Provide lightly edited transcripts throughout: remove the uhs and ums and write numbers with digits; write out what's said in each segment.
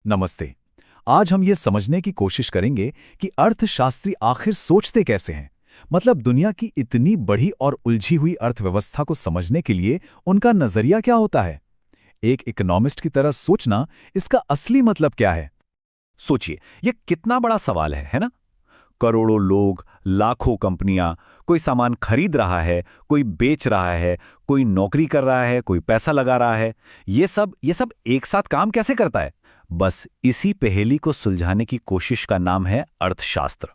नमस्ते। आज हम ये समझने की कोशिश करेंगे कि अर्थशास्त्री आखिर सोचते कैसे हैं। मतलब दुनिया की इतनी बड़ी और उलझी हुई अर्थव्यवस्था को समझने के लिए उनका नजरिया क्या होता है। एक इकोनॉमिस्ट की तरह सोचना, इसका असली मतलब क्या है। सोचिए, ये कितना बड़ा सवाल है ना? करोड़ों लोग, लाखों कंपनियां, कोई सामान खरीद रहा है, कोई बेच रहा है, कोई नौकरी कर रहा है, कोई पैसा लगा रहा है। ये सब एक साथ काम कैसे करता है? बस इसी पहेली को सुलझाने की कोशिश का नाम है अर्थशास्त्र।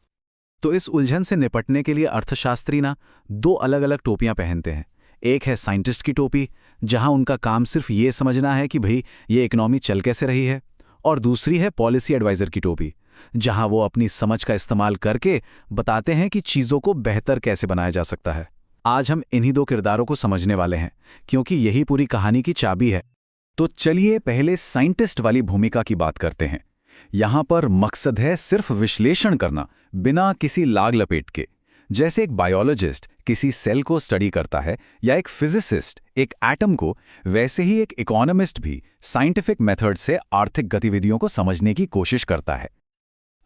तो इस उलझन से निपटने के लिए अर्थशास्त्री ना दो अलग अलग टोपियां पहनते हैं। एक है साइंटिस्ट की टोपी, जहां उनका काम सिर्फ ये समझना है कि भाई ये इकोनॉमी चल कैसे रही है। और दूसरी है पॉलिसी एडवाइजर की टोपी, जहां वो अपनी समझ का इस्तेमाल करके बताते हैं कि चीज़ों को बेहतर कैसे बनाया जा सकता है। आज हम इन्हीं दो किरदारों को समझने वाले हैं, क्योंकि यही पूरी कहानी की चाबी है। तो चलिए पहले साइंटिस्ट वाली भूमिका की बात करते हैं। यहां पर मकसद है सिर्फ विश्लेषण करना, बिना किसी लाग लपेट के। जैसे एक बायोलॉजिस्ट किसी सेल को स्टडी करता है या एक फिजिसिस्ट एक एटम को, वैसे ही एक इकोनॉमिस्ट भी साइंटिफिक मेथड से आर्थिक गतिविधियों को समझने की कोशिश करता है।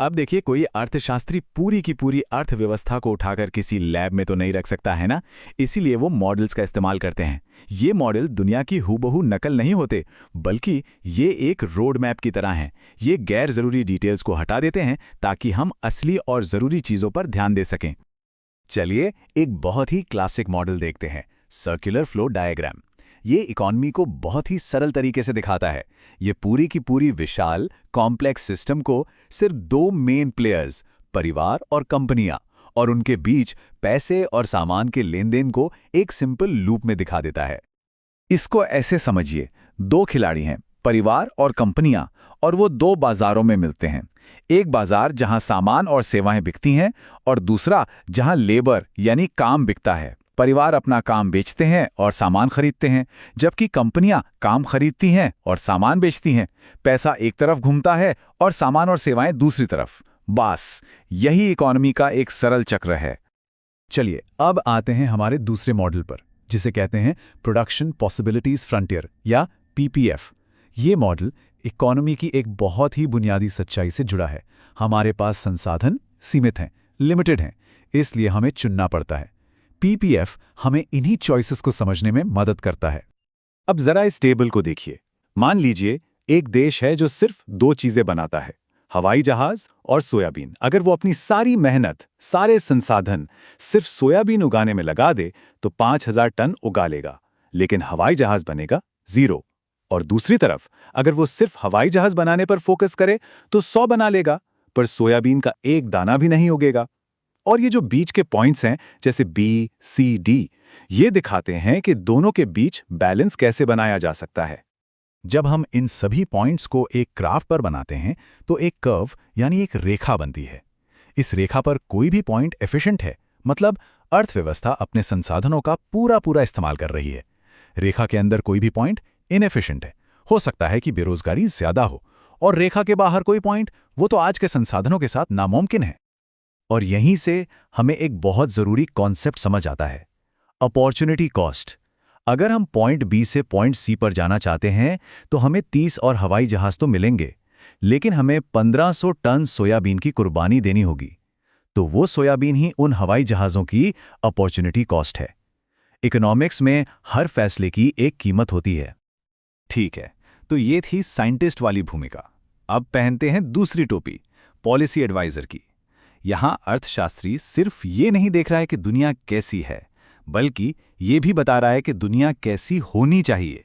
अब देखिए, कोई अर्थशास्त्री पूरी की पूरी अर्थव्यवस्था को उठाकर किसी लैब में तो नहीं रख सकता है ना। इसीलिए वो मॉडल्स का इस्तेमाल करते हैं। ये मॉडल दुनिया की हूबहू नकल नहीं होते, बल्कि ये एक रोड मैप की तरह हैं। ये गैर जरूरी डिटेल्स को हटा देते हैं ताकि हम असली और जरूरी चीजों पर ध्यान दे सकें। चलिए एक बहुत ही क्लासिक मॉडल देखते हैं, सर्कुलर फ्लो डायग्राम। ये इकॉनमी को बहुत ही सरल तरीके से दिखाता है। ये पूरी की पूरी विशाल कॉम्प्लेक्स सिस्टम को सिर्फ दो मेन प्लेयर्स, परिवार और कंपनियां, और उनके बीच पैसे और सामान के लेन देन को एक सिंपल लूप में दिखा देता है। इसको ऐसे समझिए, दो खिलाड़ी हैं, परिवार और कंपनियां, और वो दो बाजारों में मिलते हैं। एक बाजार जहां सामान और सेवाएं बिकती हैं, और दूसरा जहां लेबर यानी काम बिकता है। परिवार अपना काम बेचते हैं और सामान खरीदते हैं, जबकि कंपनियां काम खरीदती हैं और सामान बेचती हैं। पैसा एक तरफ घूमता है और सामान और सेवाएं दूसरी तरफ। बस यही इकोनॉमी का एक सरल चक्र है। चलिए अब आते हैं हमारे दूसरे मॉडल पर, जिसे कहते हैं प्रोडक्शन पॉसिबिलिटीज फ्रंटियर या पीपीएफ। ये मॉडल इकोनॉमी की एक बहुत ही बुनियादी सच्चाई से जुड़ा है। हमारे पास संसाधन सीमित हैं, लिमिटेड हैं, इसलिए हमें चुनना पड़ता है। पीपीएफ हमें इन्हीं चॉइसेस को समझने में मदद करता है। अब जरा इस टेबल को देखिए। मान लीजिए एक देश है जो सिर्फ दो चीजें बनाता है, हवाई जहाज और सोयाबीन। अगर वो अपनी सारी मेहनत, सारे संसाधन सिर्फ सोयाबीन उगाने में लगा दे तो 5,000 टन उगा लेगा, लेकिन हवाई जहाज बनेगा 0। और दूसरी तरफ अगर वो सिर्फ हवाई जहाज बनाने पर फोकस करे तो 100 बना लेगा, पर सोयाबीन का एक दाना भी नहीं उगेगा। और ये जो बीच के पॉइंट्स हैं, जैसे बी, सी, डी, ये दिखाते हैं कि दोनों के बीच बैलेंस कैसे बनाया जा सकता है। जब हम इन सभी पॉइंट्स को एक ग्राफ पर बनाते हैं तो एक कर्व यानी एक रेखा बनती है। इस रेखा पर कोई भी पॉइंट एफिशिएंट है, मतलब अर्थव्यवस्था अपने संसाधनों का पूरा पूरा इस्तेमाल कर रही है। रेखा के अंदर कोई भी पॉइंट इनएफिशिएंट है, हो सकता है कि बेरोजगारी ज्यादा हो। और रेखा के बाहर कोई पॉइंट, वो तो आज के संसाधनों के साथ नामुमकिन है। और यहीं से हमें एक बहुत जरूरी कॉन्सेप्ट समझ आता है, अपॉर्चुनिटी कॉस्ट। अगर हम पॉइंट बी से पॉइंट सी पर जाना चाहते हैं तो हमें 30 और हवाई जहाज तो मिलेंगे, लेकिन हमें 1500 टन सोयाबीन की कुर्बानी देनी होगी। तो वो सोयाबीन ही उन हवाई जहाज़ों की अपॉर्चुनिटी कॉस्ट है। इकोनॉमिक्स में हर फैसले की एक कीमत होती है। ठीक है, तो ये थी साइंटिस्ट वाली भूमिका। अब पहनते हैं दूसरी टोपी, पॉलिसी एडवाइजर की। यहां अर्थशास्त्री सिर्फ ये नहीं देख रहा है कि दुनिया कैसी है, बल्कि ये भी बता रहा है कि दुनिया कैसी होनी चाहिए।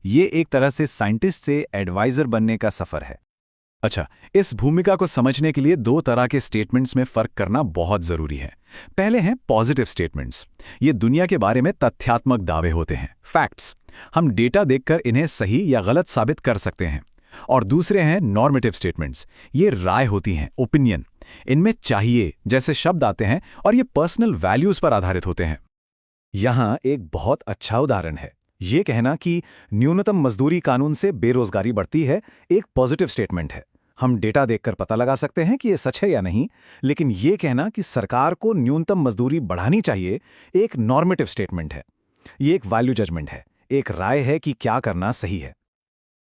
ये एक तरह से साइंटिस्ट से एडवाइजर बनने का सफर है। अच्छा, इस भूमिका को समझने के लिए दो तरह के स्टेटमेंट्स में फर्क करना बहुत जरूरी है। पहले हैं पॉजिटिव स्टेटमेंट्स। ये दुनिया के बारे में तथ्यात्मक दावे होते हैं, फैक्ट्स। हम डेटा देखकर इन्हें सही या गलत साबित कर सकते हैं। और दूसरे हैं नॉर्मेटिव स्टेटमेंट्स। ये राय होती हैं, ओपिनियन। इनमें चाहिए जैसे शब्द आते हैं और ये पर्सनल वैल्यूज पर आधारित होते हैं। यहां एक बहुत अच्छा उदाहरण है। ये कहना कि न्यूनतम मजदूरी कानून से बेरोजगारी बढ़ती है एक पॉजिटिव स्टेटमेंट है। हम डेटा देखकर पता लगा सकते हैं कि ये सच है या नहीं। लेकिन ये कहना कि सरकार को न्यूनतम मजदूरी बढ़ानी चाहिए एक नॉर्मेटिव स्टेटमेंट है। ये एक वैल्यू जजमेंट है, एक राय है कि क्या करना सही है।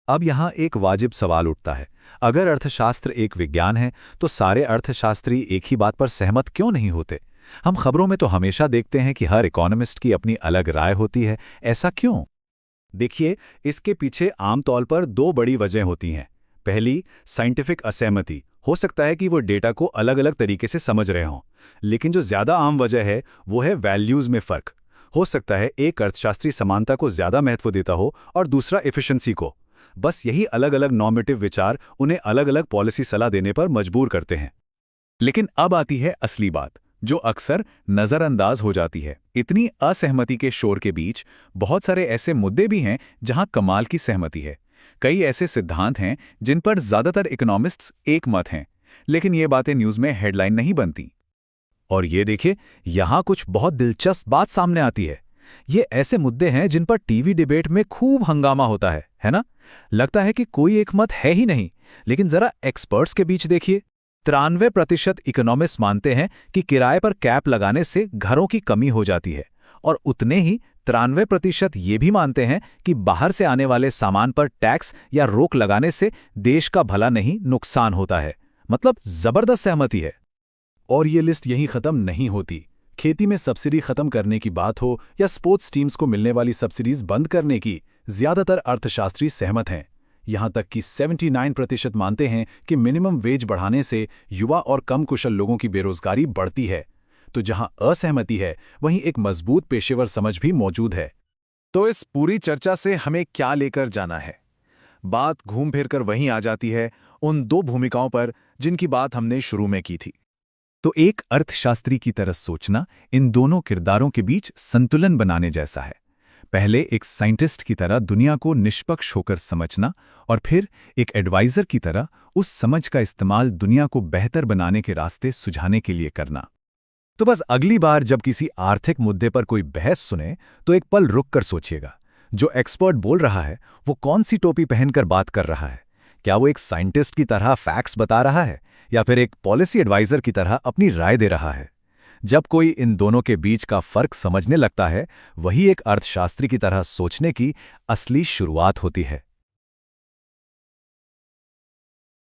अब यहाँ एक वाजिब सवाल उठता है, अगर अर्थशास्त्र एक विज्ञान है तो सारे अर्थशास्त्री एक ही बात पर सहमत क्यों नहीं होते? हम खबरों में तो हमेशा देखते हैं कि हर इकोनॉमिस्ट की अपनी अलग राय होती है, ऐसा क्यों? देखिए, इसके पीछे आमतौर पर दो बड़ी वजह होती हैं। पहली, साइंटिफिक असहमति। हो सकता है कि वो डेटा को अलग अलग तरीके से समझ रहे हों। लेकिन जो ज़्यादा आम वजह है वो है वैल्यूज़ में फ़र्क। हो सकता है एक अर्थशास्त्री समानता को ज़्यादा महत्व देता हो और दूसरा एफिशिएंसी को। बस यही अलग अलग नॉर्मेटिव विचार उन्हें अलग अलग पॉलिसी सलाह देने पर मजबूर करते हैं। लेकिन अब आती है असली बात, जो अक्सर नज़रअंदाज हो जाती है। इतनी असहमति के शोर के बीच बहुत सारे ऐसे मुद्दे भी हैं जहां कमाल की सहमति है। कई ऐसे सिद्धांत हैं जिन पर ज़्यादातर इकोनॉमिस्ट्स एक मत हैं, लेकिन ये बातें न्यूज़ में हेडलाइन नहीं बनती। और ये देखिए, यहाँ कुछ बहुत दिलचस्प बात सामने आती है। ये ऐसे मुद्दे हैं जिन पर टीवी डिबेट में खूब हंगामा होता है ना? लगता है कि कोई एक मत है ही नहीं, लेकिन जरा एक्सपर्ट्स के बीच देखिए। 93% इकोनॉमिस्ट मानते हैं कि किराए पर कैप लगाने से घरों की कमी हो जाती है, और उतने ही 93% ये भी मानते हैं कि बाहर से आने वाले सामान पर टैक्स या रोक लगाने से देश का भला नहीं, नुकसान होता है। मतलब जबरदस्त सहमति है। और ये लिस्ट यहीं खत्म नहीं होती। खेती में सब्सिडी खत्म करने की बात हो या स्पोर्ट्स टीम्स को मिलने वाली सब्सिडीज बंद करने की, ज्यादातर अर्थशास्त्री सहमत हैं। यहां तक कि 79% मानते हैं कि मिनिमम वेज बढ़ाने से युवा और कम कुशल लोगों की बेरोजगारी बढ़ती है। तो जहां असहमति है, वहीं एक मजबूत पेशेवर समझ भी मौजूद है। तो इस पूरी चर्चा से हमें क्या लेकर जाना है? बात घूम फिर कर वहीं आ जाती है, उन दो भूमिकाओं पर जिनकी बात हमने शुरू में की थी। तो एक अर्थशास्त्री की तरह सोचना इन दोनों किरदारों के बीच संतुलन बनाने जैसा है। पहले एक साइंटिस्ट की तरह दुनिया को निष्पक्ष होकर समझना, और फिर एक एडवाइजर की तरह उस समझ का इस्तेमाल दुनिया को बेहतर बनाने के रास्ते सुझाने के लिए करना। तो बस अगली बार जब किसी आर्थिक मुद्दे पर कोई बहस सुने तो एक पल रुक कर सोचिएगा, जो एक्सपर्ट बोल रहा है वो कौन सी टोपी पहनकर बात कर रहा है? क्या वो एक साइंटिस्ट की तरह फैक्ट्स बता रहा है, या फिर एक पॉलिसी एडवाइजर की तरह अपनी राय दे रहा है? जब कोई इन दोनों के बीच का फर्क समझने लगता है, वही एक अर्थशास्त्री की तरह सोचने की असली शुरुआत होती है।